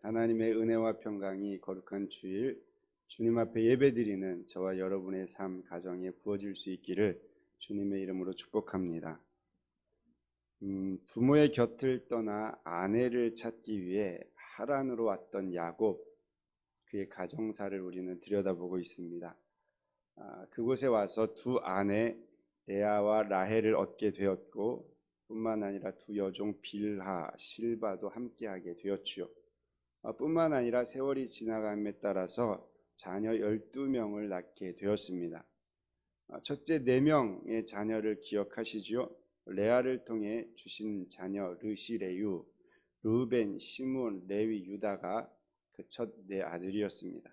하나님의 은혜와 평강이 거룩한 주일 주님 앞에 예배드리는 저와 여러분의 삶 가정에 부어질 수 있기를 주님의 이름으로 축복합니다. 부모의 곁을 떠나 아내를 찾기 위해 하란으로 왔던 야곱, 그의 가정사를 우리는 들여다보고 있습니다. 그곳에 와서 두 아내 레아와 라헬을 얻게 되었고 뿐만 아니라 두 여종 빌하, 실바도 함께하게 되었지요. 뿐만 아니라 세월이 지나감에 따라서 자녀 12명을 낳게 되었습니다. 첫째 4명의 자녀를 기억하시지요? 레아를 통해 주신 자녀 르시, 레유, 르우벤, 시므온, 레위, 유다가 그 첫 4아들이었습니다.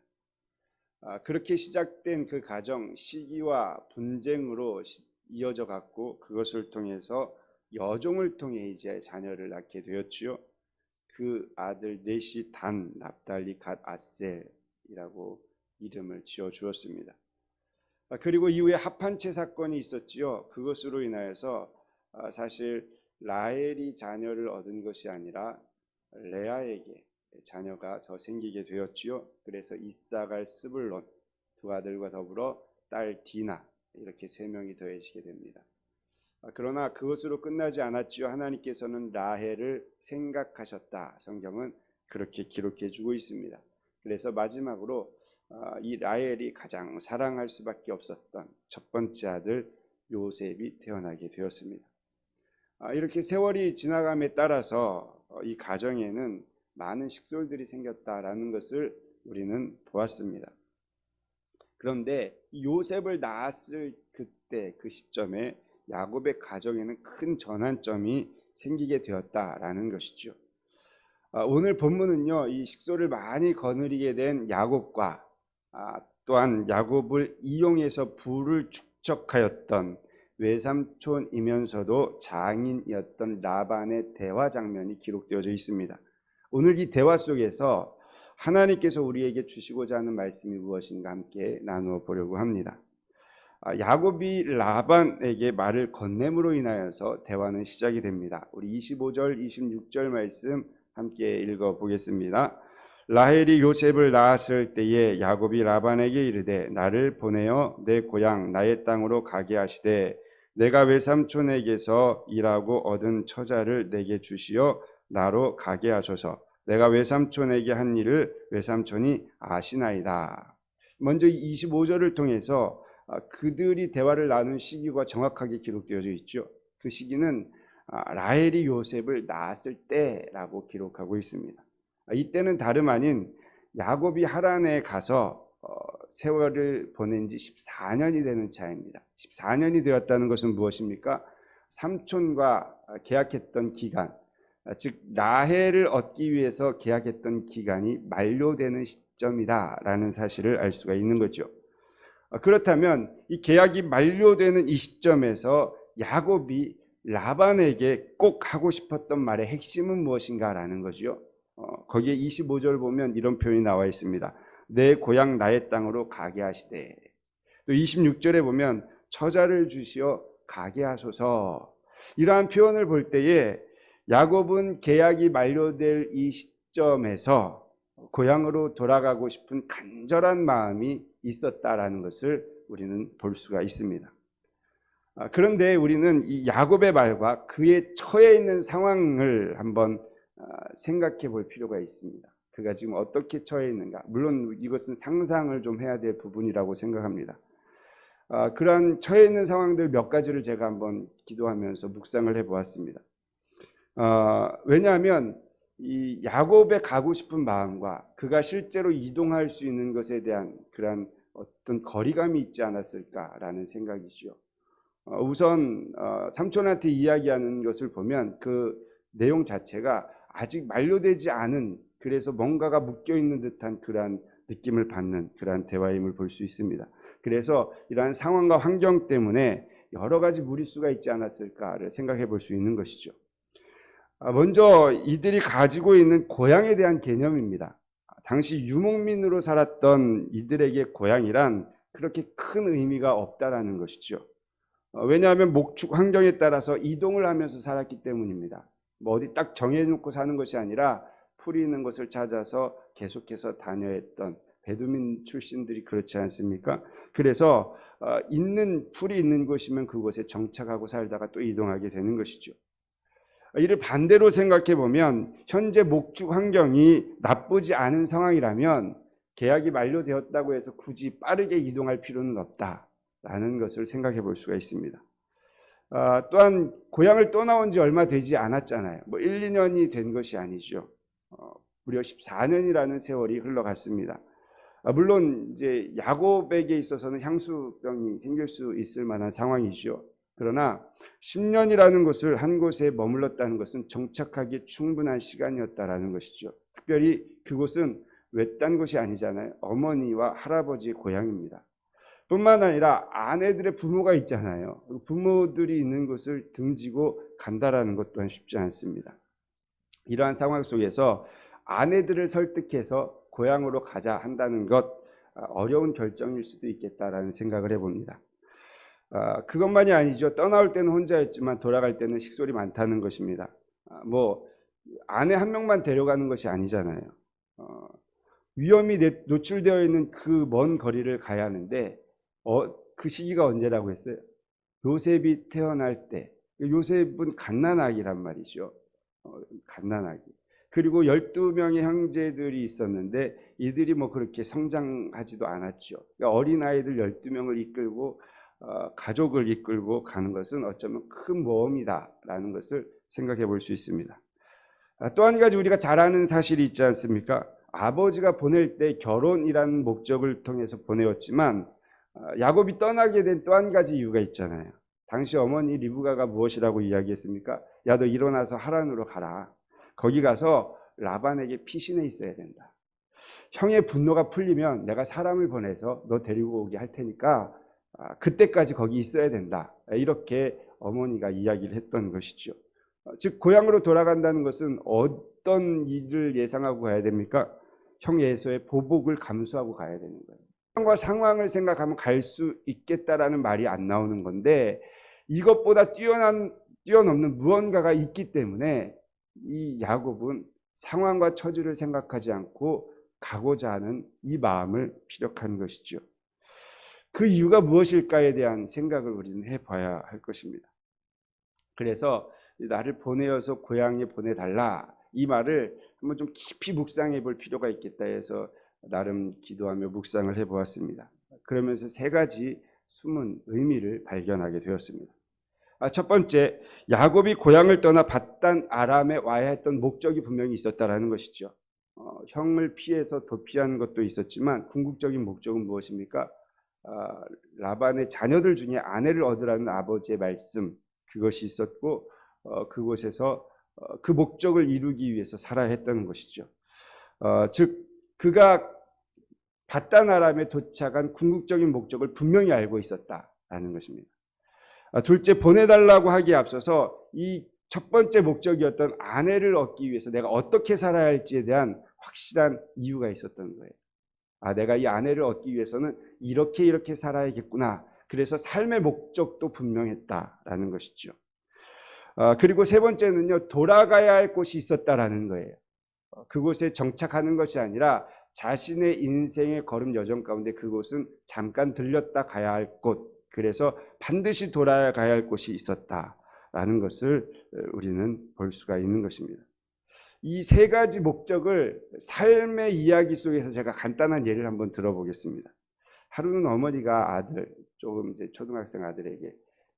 그렇게 시작된 그 가정, 시기와 분쟁으로 이어져 갔고 그것을 통해서 여종을 통해 이제 자녀를 낳게 되었지요. 그 아들 넷이 단, 납달리, 갓, 아셀이라고 이름을 지어 주었습니다. 그리고 이후에 합한채 사건이 있었지요. 그것으로 인하여서 사실 라헬이 자녀를 얻은 것이 아니라 레아에게 자녀가 더 생기게 되었지요. 그래서 이사갈, 스불론 두 아들과 더불어 딸 디나, 이렇게 3명이 더해지게 됩니다. 그러나 그것으로 끝나지 않았지요. 하나님께서는 라헬을 생각하셨다. 성경은 그렇게 기록해 주고 있습니다. 그래서 마지막으로 이 라헬이 가장 사랑할 수밖에 없었던 첫 번째 아들 요셉이 태어나게 되었습니다. 이렇게 세월이 지나감에 따라서 이 가정에는 많은 식솔들이 생겼다라는 것을 우리는 보았습니다. 그런데 요셉을 낳았을 그때 그 시점에 야곱의 가정에는 큰 전환점이 생기게 되었다라는 것이죠. 오늘 본문은요, 이 식솔을 많이 거느리게 된 야곱과 또한 야곱을 이용해서 부를 축적하였던 외삼촌이면서도 장인이었던 라반의 대화 장면이 기록되어져 있습니다. 오늘 이 대화 속에서 하나님께서 우리에게 주시고자 하는 말씀이 무엇인가 함께 나누어 보려고 합니다. 야곱이 라반에게 말을 건냄으로 인하여서 대화는 시작이 됩니다. 우리 25절, 26절 말씀 함께 읽어보겠습니다. 라헬이 요셉을 낳았을 때에 야곱이 라반에게 이르되 나를 보내어 내 고향 나의 땅으로 가게 하시되 내가 외삼촌에게서 일하고 얻은 처자를 내게 주시어 나로 가게 하소서. 내가 외삼촌에게 한 일을 외삼촌이 아시나이다. 먼저 25절을 통해서 그들이 대화를 나눈 시기가 정확하게 기록되어져 있죠. 그 시기는 라헬이 요셉을 낳았을 때라고 기록하고 있습니다. 이때는 다름 아닌 야곱이 하란에 가서 세월을 보낸 지 14년이 되는 차입니다. 14년이 되었다는 것은 무엇입니까? 삼촌과 계약했던 기간, 즉 라헬을 얻기 위해서 계약했던 기간이 만료되는 시점이다라는 사실을 알 수가 있는 거죠. 그렇다면 이 계약이 만료되는 이 시점에서 야곱이 라반에게 꼭 하고 싶었던 말의 핵심은 무엇인가라는 거죠. 거기에 25절 보면 이런 표현이 나와 있습니다. 내 고향 나의 땅으로 가게 하시되, 또 26절에 보면 처자를 주시어 가게 하소서. 이러한 표현을 볼 때에 야곱은 계약이 만료될 이 시점에서 고향으로 돌아가고 싶은 간절한 마음이 있었다라는 것을 우리는 볼 수가 있습니다. 그런데 우리는 이 야곱의 말과 그의 처해 있는 상황을 한번 생각해 볼 필요가 있습니다. 그가 지금 어떻게 처해 있는가? 물론 이것은 상상을 좀 해야 될 부분이라고 생각합니다. 그러한 처해 있는 상황들 몇 가지를 제가 한번 기도하면서 묵상을 해보았습니다. 왜냐하면 이 야곱의 가고 싶은 마음과 그가 실제로 이동할 수 있는 것에 대한 그런 어떤 거리감이 있지 않았을까라는 생각이지요. 우선 삼촌한테 이야기하는 것을 보면 그 내용 자체가 아직 만료되지 않은, 그래서 뭔가가 묶여있는 듯한 그러한 느낌을 받는 그러한 대화임을 볼 수 있습니다. 그래서 이러한 상황과 환경 때문에 여러 가지 무리수가 있지 않았을까를 생각해 볼 수 있는 것이죠. 먼저 이들이 가지고 있는 고향에 대한 개념입니다. 당시 유목민으로 살았던 이들에게 고향이란 그렇게 큰 의미가 없다라는 것이죠. 왜냐하면 목축 환경에 따라서 이동을 하면서 살았기 때문입니다. 뭐 어디 딱 정해놓고 사는 것이 아니라 풀이 있는 곳을 찾아서 계속해서 다녀했던 베두민 출신들이 그렇지 않습니까? 그래서 풀이 있는 곳이면 그곳에 정착하고 살다가 또 이동하게 되는 것이죠. 이를 반대로 생각해 보면 현재 목축 환경이 나쁘지 않은 상황이라면 계약이 만료되었다고 해서 굳이 빠르게 이동할 필요는 없다라는 것을 생각해 볼 수가 있습니다. 또한 고향을 떠나온 지 얼마 되지 않았잖아요. 1, 2년이 된 것이 아니죠. 무려 14년이라는 세월이 흘러갔습니다. 물론 이제 야곱에게 있어서는 향수병이 생길 수 있을 만한 상황이죠. 그러나 10년이라는 것을 한 곳에 머물렀다는 것은 정착하기에 충분한 시간이었다라는 것이죠. 특별히 그곳은 외딴 곳이 아니잖아요. 어머니와 할아버지의 고향입니다. 뿐만 아니라 아내들의 부모가 있잖아요. 부모들이 있는 곳을 등지고 간다라는 것 또한 쉽지 않습니다. 이러한 상황 속에서 아내들을 설득해서 고향으로 가자 한다는 것, 어려운 결정일 수도 있겠다라는 생각을 해봅니다. 그것만이 아니죠. 떠나올 때는 혼자였지만 돌아갈 때는 식솔이 많다는 것입니다. 아내 한 명만 데려가는 것이 아니잖아요. 위험이 노출되어 있는 그 먼 거리를 가야 하는데 그 시기가 언제라고 했어요? 요셉이 태어날 때. 요셉은 갓난아기란 말이죠. 갓난아기. 그리고 12명의 형제들이 있었는데 이들이 그렇게 성장하지도 않았죠. 그러니까 어린아이들 12명을 이끌고 가족을 이끌고 가는 것은 어쩌면 큰 모험이다라는 것을 생각해 볼 수 있습니다. 또 한 가지 우리가 잘 아는 사실이 있지 않습니까? 아버지가 보낼 때 결혼이라는 목적을 통해서 보내었지만 야곱이 떠나게 된 또 한 가지 이유가 있잖아요. 당시 어머니 리브가가 무엇이라고 이야기했습니까? 야, 너 일어나서 하란으로 가라. 거기 가서 라반에게 피신해 있어야 된다. 형의 분노가 풀리면 내가 사람을 보내서 너 데리고 오게 할 테니까 그때까지 거기 있어야 된다. 이렇게 어머니가 이야기를 했던 것이죠. 즉 고향으로 돌아간다는 것은 어떤 일을 예상하고 가야 됩니까? 형 에서의 보복을 감수하고 가야 되는 거예요. 상황과 상황을 생각하면 갈 수 있겠다라는 말이 안 나오는 건데 이것보다 뛰어넘는 무언가가 있기 때문에 이 야곱은 상황과 처지를 생각하지 않고 가고자 하는 이 마음을 피력한 것이죠. 그 이유가 무엇일까에 대한 생각을 우리는 해봐야 할 것입니다. 그래서 나를 보내어서 고향에 보내달라 이 말을 한번 좀 깊이 묵상해 볼 필요가 있겠다 해서 나름 기도하며 묵상을 해보았습니다. 그러면서 세 가지 숨은 의미를 발견하게 되었습니다. 첫 번째, 야곱이 고향을 떠나 밧단 아람에 와야 했던 목적이 분명히 있었다라는 것이죠. 형을 피해서 도피하는 것도 있었지만 궁극적인 목적은 무엇입니까? 라반의 자녀들 중에 아내를 얻으라는 아버지의 말씀, 그것이 있었고 그곳에서 그 목적을 이루기 위해서 살아야 했다는 것이죠. 즉 그가 밧단 아람에 도착한 궁극적인 목적을 분명히 알고 있었다라는 것입니다. 둘째, 보내달라고 하기에 앞서서 이 첫 번째 목적이었던 아내를 얻기 위해서 내가 어떻게 살아야 할지에 대한 확실한 이유가 있었던 거예요. 내가 이 아내를 얻기 위해서는 이렇게 살아야겠구나. 그래서 삶의 목적도 분명했다라는 것이죠. 그리고 세 번째는요, 돌아가야 할 곳이 있었다라는 거예요. 그곳에 정착하는 것이 아니라 자신의 인생의 걸음 여정 가운데 그곳은 잠깐 들렸다 가야 할 곳, 그래서 반드시 돌아가야 할 곳이 있었다라는 것을 우리는 볼 수가 있는 것입니다. 이 세 가지 목적을 삶의 이야기 속에서 제가 간단한 예를 한번 들어보겠습니다. 하루는 어머니가 조금 이제 초등학생 아들에게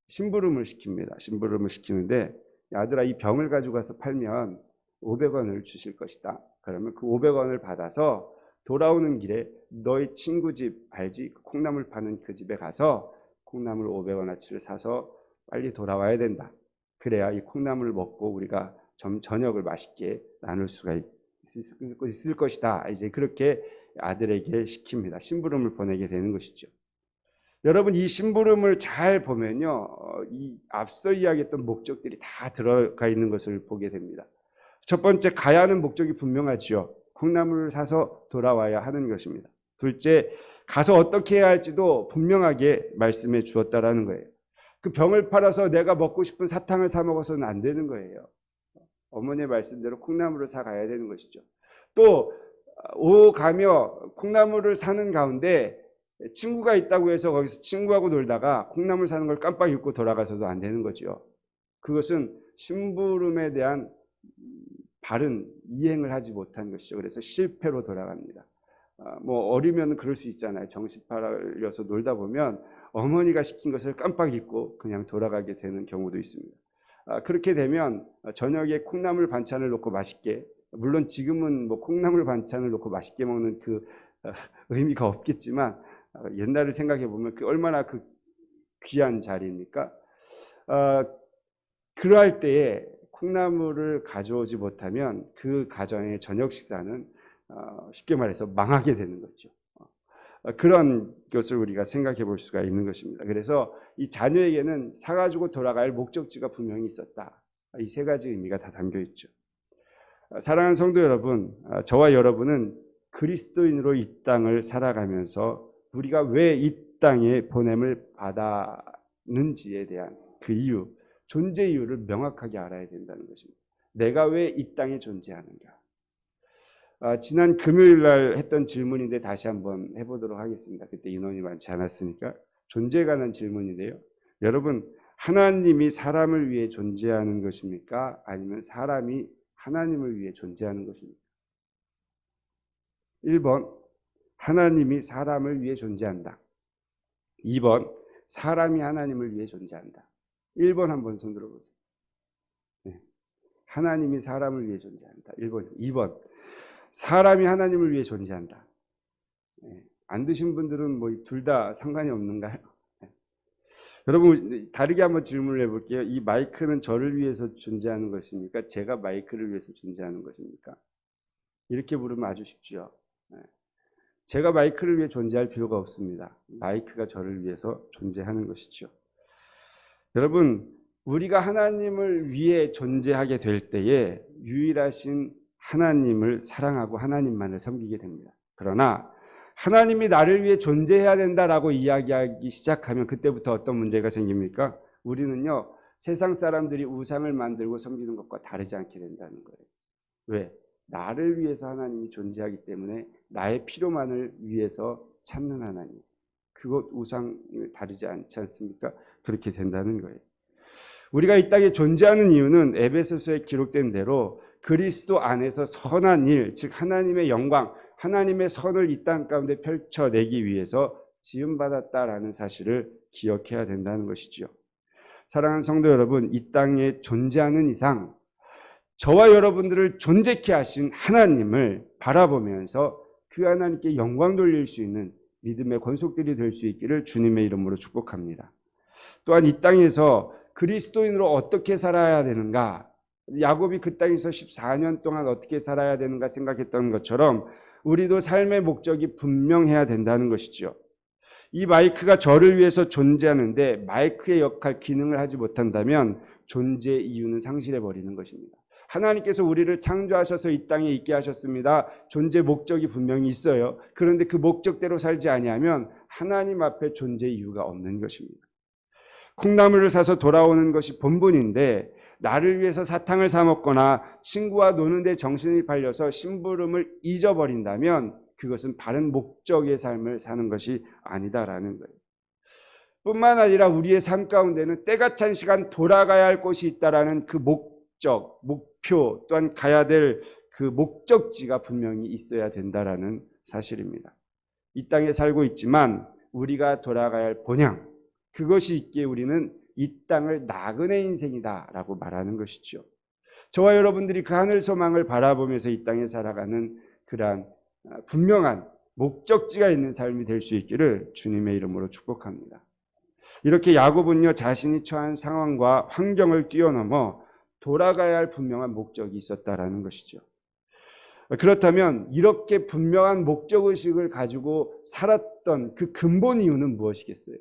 심부름을 시킵니다. 심부름을 시키는데, 아들아, 이 병을 가지고 가서 팔면 500원을 주실 것이다. 그러면 그 500원을 받아서 돌아오는 길에 너희 친구 집 알지? 콩나물 파는 그 집에 가서 콩나물 500원어치를 사서 빨리 돌아와야 된다. 그래야 이 콩나물을 먹고 우리가 저녁을 맛있게 나눌 수가 있을 것이다. 이제 그렇게 아들에게 시킵니다. 심부름을 보내게 되는 것이죠. 여러분, 이 심부름을 잘 보면요, 이 앞서 이야기했던 목적들이 다 들어가 있는 것을 보게 됩니다. 첫 번째, 가야 하는 목적이 분명하지요. 콩나물을 사서 돌아와야 하는 것입니다. 둘째, 가서 어떻게 해야 할지도 분명하게 말씀해 주었다라는 거예요. 그 병을 팔아서 내가 먹고 싶은 사탕을 사 먹어서는 안 되는 거예요. 어머니의 말씀대로 콩나물을 사 가야 되는 것이죠. 또 오가며 콩나물을 사는 가운데 친구가 있다고 해서 거기서 친구하고 놀다가 콩나물 사는 걸 깜빡 잊고 돌아가서도 안 되는 거죠. 그것은 심부름에 대한 바른 이행을 하지 못한 것이죠. 그래서 실패로 돌아갑니다. 뭐 어리면 그럴 수 있잖아요. 정신팔려서 놀다 보면 어머니가 시킨 것을 깜빡 잊고 그냥 돌아가게 되는 경우도 있습니다. 그렇게 되면 저녁에 콩나물 반찬을 놓고 맛있게, 물론 지금은 뭐 콩나물 반찬을 놓고 맛있게 먹는 그 의미가 없겠지만 옛날을 생각해 보면 그 얼마나 그 귀한 자리입니까? 그러할 때에 콩나물을 가져오지 못하면 그 가정의 저녁 식사는 쉽게 말해서 망하게 되는 거죠. 그런 것을 우리가 생각해 볼 수가 있는 것입니다. 그래서 이 자녀에게는 사가지고 돌아갈 목적지가 분명히 있었다. 이 세 가지 의미가 다 담겨 있죠. 사랑하는 성도 여러분, 저와 여러분은 그리스도인으로 이 땅을 살아가면서 우리가 왜 이 땅에 보냄을 받았는지에 대한 그 이유, 존재 이유를 명확하게 알아야 된다는 것입니다. 내가 왜 이 땅에 존재하는가? 지난 금요일 날 했던 질문인데 다시 한번 해보도록 하겠습니다. 그때 인원이 많지 않았으니까. 존재에 관한 질문인데요. 여러분, 하나님이 사람을 위해 존재하는 것입니까? 아니면 사람이 하나님을 위해 존재하는 것입니까? 1번, 하나님이 사람을 위해 존재한다. 2번, 사람이 하나님을 위해 존재한다. 1번 한번 손 들어보세요. 네. 하나님이 사람을 위해 존재한다. 1번. 2번, 사람이 하나님을 위해 존재한다. 네. 안 드신 분들은 뭐 둘 다 상관이 없는가요? 네. 여러분, 다르게 한번 질문을 해볼게요. 이 마이크는 저를 위해서 존재하는 것입니까? 제가 마이크를 위해서 존재하는 것입니까? 이렇게 물으면 아주 쉽죠. 네. 제가 마이크를 위해 존재할 필요가 없습니다. 마이크가 저를 위해서 존재하는 것이죠. 여러분, 우리가 하나님을 위해 존재하게 될 때에 유일하신 하나님을 사랑하고 하나님만을 섬기게 됩니다. 그러나 하나님이 나를 위해 존재해야 된다라고 이야기하기 시작하면 그때부터 어떤 문제가 생깁니까? 우리는요, 세상 사람들이 우상을 만들고 섬기는 것과 다르지 않게 된다는 거예요. 왜? 나를 위해서 하나님이 존재하기 때문에 나의 필요만을 위해서 찾는 하나님. 그것 우상을 다르지 않지 않습니까? 그렇게 된다는 거예요. 우리가 이 땅에 존재하는 이유는 에베소서에 기록된 대로 그리스도 안에서 선한 일, 즉 하나님의 영광, 하나님의 선을 이 땅 가운데 펼쳐내기 위해서 지음받았다라는 사실을 기억해야 된다는 것이죠. 사랑하는 성도 여러분, 이 땅에 존재하는 이상 저와 여러분들을 존재케 하신 하나님을 바라보면서 그 하나님께 영광 돌릴 수 있는 믿음의 권속들이 될 수 있기를 주님의 이름으로 축복합니다. 또한 이 땅에서 그리스도인으로 어떻게 살아야 되는가, 야곱이 그 땅에서 14년 동안 어떻게 살아야 되는가 생각했던 것처럼 우리도 삶의 목적이 분명해야 된다는 것이죠. 이 마이크가 저를 위해서 존재하는데 마이크의 역할, 기능을 하지 못한다면 존재 이유는 상실해버리는 것입니다. 하나님께서 우리를 창조하셔서 이 땅에 있게 하셨습니다. 존재 목적이 분명히 있어요. 그런데 그 목적대로 살지 아니하면 하나님 앞에 존재 이유가 없는 것입니다. 콩나물을 사서 돌아오는 것이 본분인데 나를 위해서 사탕을 사 먹거나 친구와 노는데 정신이 팔려서 심부름을 잊어버린다면 그것은 바른 목적의 삶을 사는 것이 아니다라는 거예요. 뿐만 아니라 우리의 삶 가운데는 때가 찬 시간 돌아가야 할 곳이 있다라는 그 목적, 목표 또한 가야 될 그 목적지가 분명히 있어야 된다라는 사실입니다. 이 땅에 살고 있지만 우리가 돌아가야 할 본향, 그것이 있기에 우리는 이 땅을 나그네 인생이다라고 말하는 것이죠. 저와 여러분들이 그 하늘 소망을 바라보면서 이 땅에 살아가는 그러한 분명한 목적지가 있는 삶이 될 수 있기를 주님의 이름으로 축복합니다. 이렇게 야곱은요, 자신이 처한 상황과 환경을 뛰어넘어 돌아가야 할 분명한 목적이 있었다라는 것이죠. 그렇다면 이렇게 분명한 목적의식을 가지고 살았던 그 근본 이유는 무엇이겠어요?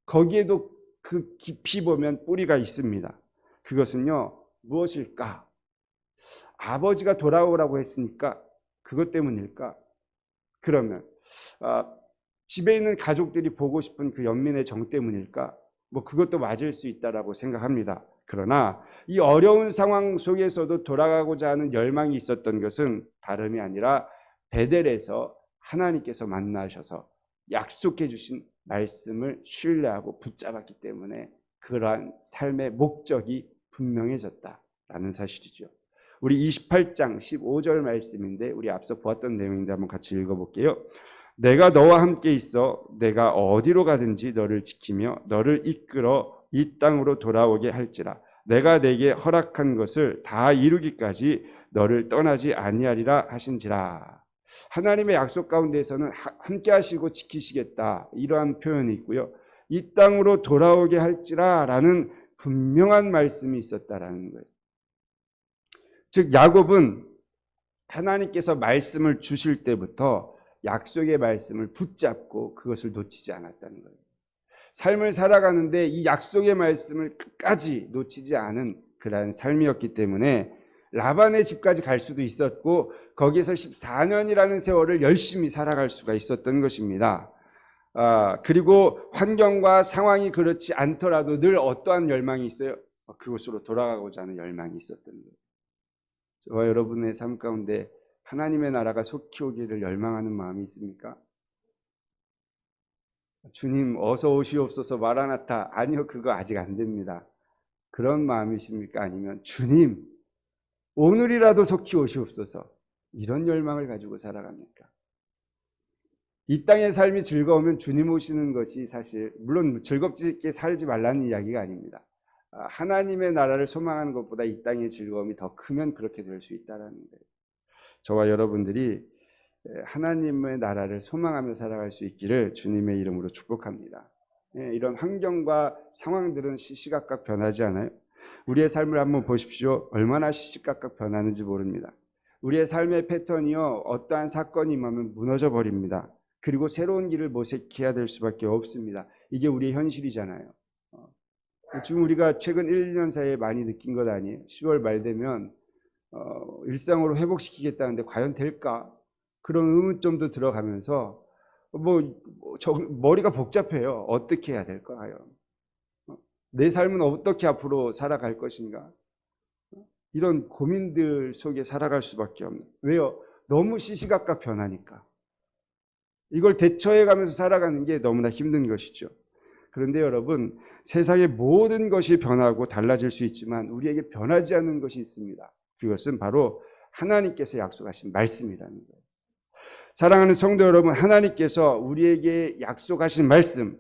거기에도 그 깊이 보면 뿌리가 있습니다. 그것은요, 무엇일까? 아버지가 돌아오라고 했으니까 그것 때문일까? 그러면 집에 있는 가족들이 보고 싶은 그 연민의 정 때문일까? 뭐 그것도 맞을 수 있다라고 생각합니다. 그러나 이 어려운 상황 속에서도 돌아가고자 하는 열망이 있었던 것은 다름이 아니라 베델에서 하나님께서 만나셔서 약속해 주신 말씀을 신뢰하고 붙잡았기 때문에 그러한 삶의 목적이 분명해졌다라는 사실이죠. 우리 28장 15절 말씀인데 우리 앞서 보았던 내용인데 한번 같이 읽어볼게요. 내가 너와 함께 있어 내가 어디로 가든지 너를 지키며 너를 이끌어 이 땅으로 돌아오게 할지라. 내가 내게 허락한 것을 다 이루기까지 너를 떠나지 아니하리라 하신지라. 하나님의 약속 가운데에서는 함께 하시고 지키시겠다 이러한 표현이 있고요. 이 땅으로 돌아오게 할지라 라는 분명한 말씀이 있었다라는 거예요. 즉 야곱은 하나님께서 말씀을 주실 때부터 약속의 말씀을 붙잡고 그것을 놓치지 않았다는 거예요. 삶을 살아가는데 이 약속의 말씀을 끝까지 놓치지 않은 그러한 삶이었기 때문에 라반의 집까지 갈 수도 있었고 거기에서 14년이라는 세월을 열심히 살아갈 수가 있었던 것입니다. 그리고 환경과 상황이 그렇지 않더라도 늘 어떠한 열망이 있어요? 그곳으로 돌아가고자 하는 열망이 있었던 거예요. 저와 여러분의 삶 가운데 하나님의 나라가 속히 오기를 열망하는 마음이 있습니까? 주님 어서 오시옵소서 마라나타. 아니요, 그거 아직 안 됩니다. 그런 마음이십니까? 아니면 주님 오늘이라도 속히 오시옵소서 이런 열망을 가지고 살아갑니까? 이 땅의 삶이 즐거우면 주님 오시는 것이 사실 물론 즐겁게 살지 말라는 이야기가 아닙니다. 하나님의 나라를 소망하는 것보다 이 땅의 즐거움이 더 크면 그렇게 될 수 있다는 거예요. 저와 여러분들이 하나님의 나라를 소망하며 살아갈 수 있기를 주님의 이름으로 축복합니다. 이런 환경과 상황들은 시시각각 변하지 않아요? 우리의 삶을 한번 보십시오. 얼마나 시시각각 변하는지 모릅니다. 우리의 삶의 패턴이요, 어떠한 사건이 임하면 무너져 버립니다. 그리고 새로운 길을 모색해야 될 수밖에 없습니다. 이게 우리의 현실이잖아요. 지금 우리가 최근 1, 2년 사이에 많이 느낀 것 아니에요? 10월 말 되면 일상으로 회복시키겠다는데 과연 될까? 그런 의문점도 들어가면서 머리가 복잡해요. 어떻게 해야 될까요? 내 삶은 어떻게 앞으로 살아갈 것인가? 이런 고민들 속에 살아갈 수밖에 없는. 왜요? 너무 시시각각 변하니까. 이걸 대처해가면서 살아가는 게 너무나 힘든 것이죠. 그런데 여러분, 세상의 모든 것이 변하고 달라질 수 있지만 우리에게 변하지 않는 것이 있습니다. 그것은 바로 하나님께서 약속하신 말씀이라는 거예요. 사랑하는 성도 여러분, 하나님께서 우리에게 약속하신 말씀,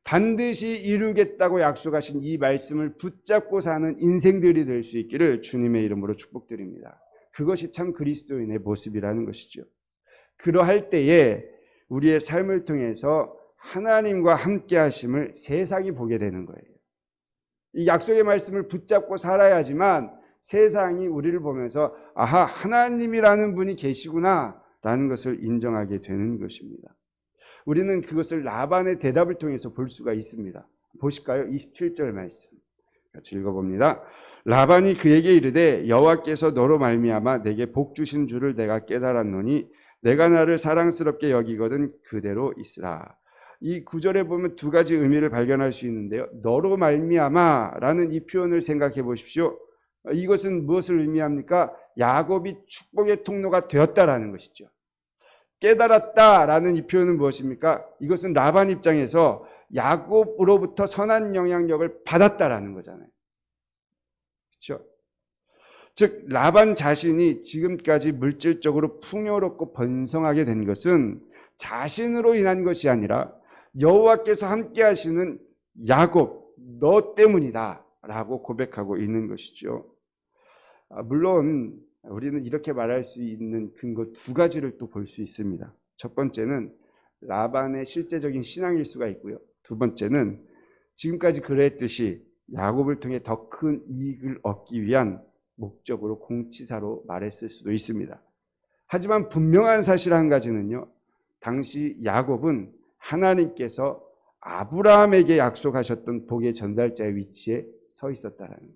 반드시 이루겠다고 약속하신 이 말씀을 붙잡고 사는 인생들이 될 수 있기를 주님의 이름으로 축복드립니다. 그것이 참 그리스도인의 모습이라는 것이죠. 그러할 때에 우리의 삶을 통해서 하나님과 함께 하심을 세상이 보게 되는 거예요. 이 약속의 말씀을 붙잡고 살아야지만 세상이 우리를 보면서 아하, 하나님이라는 분이 계시구나 라는 것을 인정하게 되는 것입니다. 우리는 그것을 라반의 대답을 통해서 볼 수가 있습니다. 보실까요? 27절 말씀 같이 읽어봅니다. 라반이 그에게 이르되 여호와께서 너로 말미암아 내게 복 주신 줄을 내가 깨달았노니 내가 나를 사랑스럽게 여기거든 그대로 있으라. 이 구절에 보면 두 가지 의미를 발견할 수 있는데요. 너로 말미암아 라는 이 표현을 생각해 보십시오. 이것은 무엇을 의미합니까? 야곱이 축복의 통로가 되었다라는 것이죠. 깨달았다라는 이 표현은 무엇입니까? 이것은 라반 입장에서 야곱으로부터 선한 영향력을 받았다라는 거잖아요. 그렇죠? 즉 라반 자신이 지금까지 물질적으로 풍요롭고 번성하게 된 것은 자신으로 인한 것이 아니라 여호와께서 함께 하시는 야곱 너 때문이다 라고 고백하고 있는 것이죠. 물론 우리는 이렇게 말할 수 있는 근거 두 가지를 또 볼 수 있습니다. 첫 번째는 라반의 실제적인 신앙일 수가 있고요. 두 번째는 지금까지 그랬듯이 야곱을 통해 더 큰 이익을 얻기 위한 목적으로 공치사로 말했을 수도 있습니다. 하지만 분명한 사실 한 가지는요. 당시 야곱은 하나님께서 아브라함에게 약속하셨던 복의 전달자의 위치에 서 있었다는 거예요.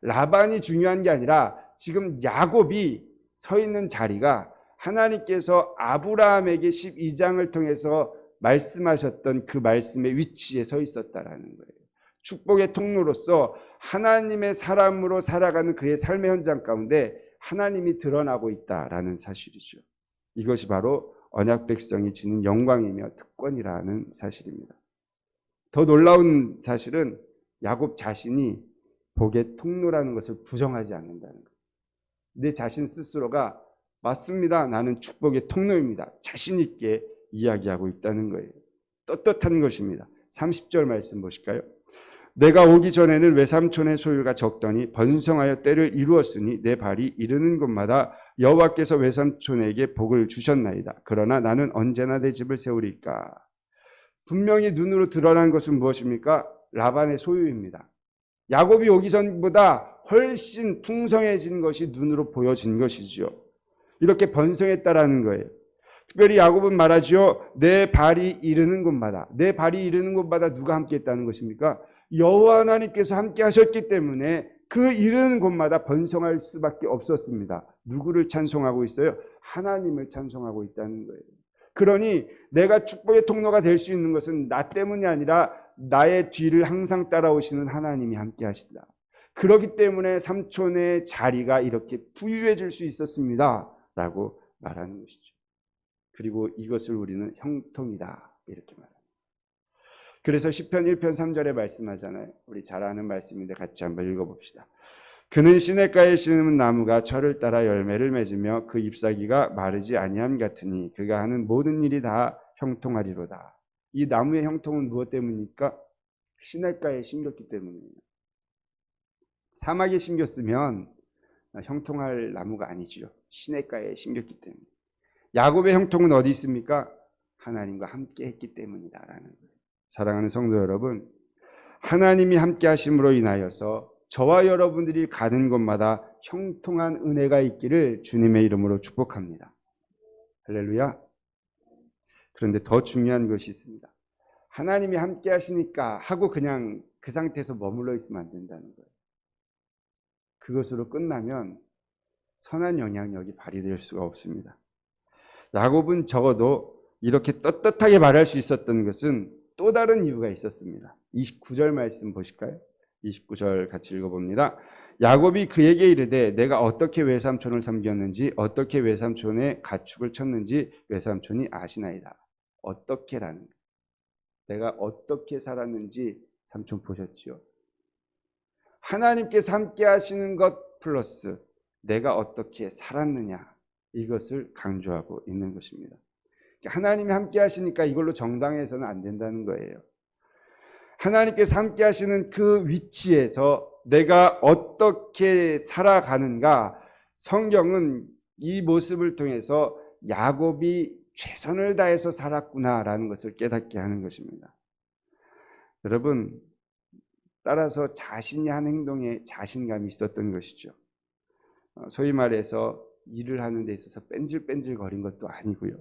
라반이 중요한 게 아니라 지금 야곱이 서 있는 자리가 하나님께서 아브라함에게 12장을 통해서 말씀하셨던 그 말씀의 위치에 서 있었다라는 거예요. 축복의 통로로서 하나님의 사람으로 살아가는 그의 삶의 현장 가운데 하나님이 드러나고 있다라는 사실이죠. 이것이 바로 언약 백성이 지닌 영광이며 특권이라는 사실입니다. 더 놀라운 사실은 야곱 자신이 복의 통로라는 것을 부정하지 않는다는 거예요. 내 자신 스스로가 맞습니다. 나는 축복의 통로입니다. 자신 있게 이야기하고 있다는 거예요. 떳떳한 것입니다. 30절 말씀 보실까요? 내가 오기 전에는 외삼촌의 소유가 적더니 번성하여 때를 이루었으니 내 발이 이르는 곳마다 여호와께서 외삼촌에게 복을 주셨나이다. 그러나 나는 언제나 내 집을 세우리까. 분명히 눈으로 드러난 것은 무엇입니까? 라반의 소유입니다. 야곱이 오기 전보다 훨씬 풍성해진 것이 눈으로 보여진 것이지요. 이렇게 번성했다라는 거예요. 특별히 야곱은 말하지요. 내 발이 이르는 곳마다. 내 발이 이르는 곳마다 누가 함께 했다는 것입니까? 여호와 하나님께서 함께 하셨기 때문에 그 이르는 곳마다 번성할 수밖에 없었습니다. 누구를 찬송하고 있어요? 하나님을 찬송하고 있다는 거예요. 그러니 내가 축복의 통로가 될 수 있는 것은 나 때문이 아니라 나의 뒤를 항상 따라오시는 하나님이 함께 하신다. 그렇기 때문에 삼촌의 자리가 이렇게 부유해질 수 있었습니다. 라고 말하는 것이죠. 그리고 이것을 우리는 형통이다. 이렇게 말합니다. 그래서 시편 1편 3절에 말씀하잖아요. 우리 잘 아는 말씀인데 같이 한번 읽어봅시다. 그는 시냇가에 심은 나무가 철을 따라 열매를 맺으며 그 잎사귀가 마르지 아니함 같으니 그가 하는 모든 일이 다 형통하리로다. 이 나무의 형통은 무엇 때문입니까? 시냇가에 심겼기 때문이에요. 사막에 심겼으면 형통할 나무가 아니죠. 시냇가에 심겼기 때문에. 야곱의 형통은 어디 있습니까? 하나님과 함께 했기 때문이다라는 거예요. 사랑하는 성도 여러분, 하나님이 함께 하심으로 인하여서 저와 여러분들이 가는 곳마다 형통한 은혜가 있기를 주님의 이름으로 축복합니다. 할렐루야. 그런데 더 중요한 것이 있습니다. 하나님이 함께 하시니까 하고 그냥 그 상태에서 머물러 있으면 안 된다는 거예요. 그것으로 끝나면 선한 영향력이 발휘될 수가 없습니다. 야곱은 적어도 이렇게 떳떳하게 말할 수 있었던 것은 또 다른 이유가 있었습니다. 29절 말씀 보실까요? 29절 같이 읽어봅니다. 야곱이 그에게 이르되 내가 어떻게 외삼촌을 섬겼는지 어떻게 외삼촌의 가축을 쳤는지 외삼촌이 아시나이다. 어떻게라는 거예요. 내가 어떻게 살았는지 삼촌 보셨지요? 하나님께서 함께 하시는 것 플러스 내가 어떻게 살았느냐, 이것을 강조하고 있는 것입니다. 하나님이 함께 하시니까 이걸로 정당해서는 안 된다는 거예요. 하나님께서 함께 하시는 그 위치에서 내가 어떻게 살아가는가, 성경은 이 모습을 통해서 야곱이 최선을 다해서 살았구나라는 것을 깨닫게 하는 것입니다. 여러분, 따라서 자신이 한 행동에 자신감이 있었던 것이죠. 소위 말해서 일을 하는 데 있어서 뺀질뺀질 거린 것도 아니고요.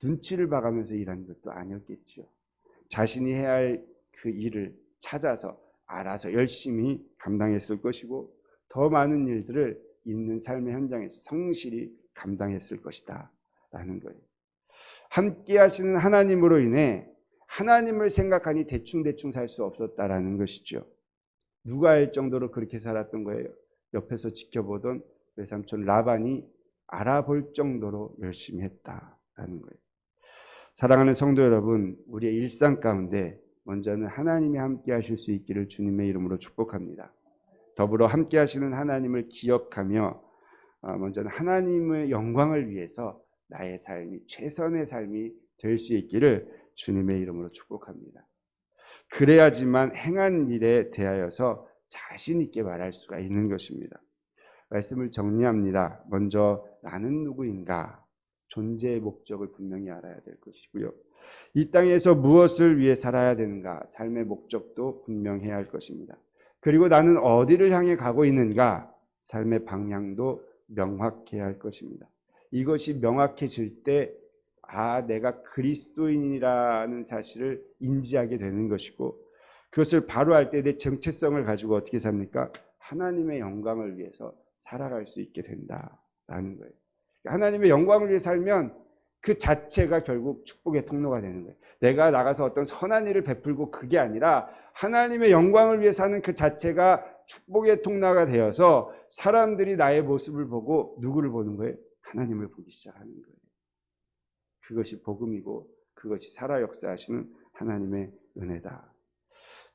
눈치를 봐가면서 일하는 것도 아니었겠죠. 자신이 해야 할 그 일을 찾아서 알아서 열심히 감당했을 것이고 더 많은 일들을 있는 삶의 현장에서 성실히 감당했을 것이다 라는 거예요. 함께 하시는 하나님으로 인해 하나님을 생각하니 대충대충 살 수 없었다라는 것이죠. 누가 알 정도로 그렇게 살았던 거예요? 옆에서 지켜보던 외삼촌 라반이 알아볼 정도로 열심히 했다라는 거예요. 사랑하는 성도 여러분, 우리의 일상 가운데 먼저는 하나님이 함께 하실 수 있기를 주님의 이름으로 축복합니다. 더불어 함께 하시는 하나님을 기억하며 먼저는 하나님의 영광을 위해서 나의 삶이 최선의 삶이 될 수 있기를 주님의 이름으로 축복합니다. 그래야지만 행한 일에 대하여서 자신 있게 말할 수가 있는 것입니다. 말씀을 정리합니다. 먼저 나는 누구인가? 존재의 목적을 분명히 알아야 될 것이고요. 이 땅에서 무엇을 위해 살아야 되는가? 삶의 목적도 분명해야 할 것입니다. 그리고 나는 어디를 향해 가고 있는가? 삶의 방향도 명확해야 할 것입니다. 이것이 명확해질 때 내가 그리스도인이라는 사실을 인지하게 되는 것이고, 그것을 바로 알 때 내 정체성을 가지고 어떻게 삽니까? 하나님의 영광을 위해서 살아갈 수 있게 된다라는 거예요. 하나님의 영광을 위해 살면 그 자체가 결국 축복의 통로가 되는 거예요. 내가 나가서 어떤 선한 일을 베풀고 그게 아니라 하나님의 영광을 위해 사는 그 자체가 축복의 통로가 되어서 사람들이 나의 모습을 보고 누구를 보는 거예요? 하나님을 보기 시작하는 거예요. 그것이 복음이고 그것이 살아 역사하시는 하나님의 은혜다.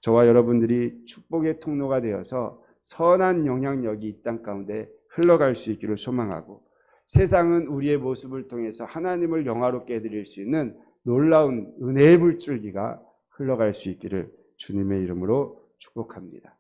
저와 여러분들이 축복의 통로가 되어서 선한 영향력이 이 땅 가운데 흘러갈 수 있기를 소망하고, 세상은 우리의 모습을 통해서 하나님을 영화롭게 해드릴 수 있는 놀라운 은혜의 물줄기가 흘러갈 수 있기를 주님의 이름으로 축복합니다.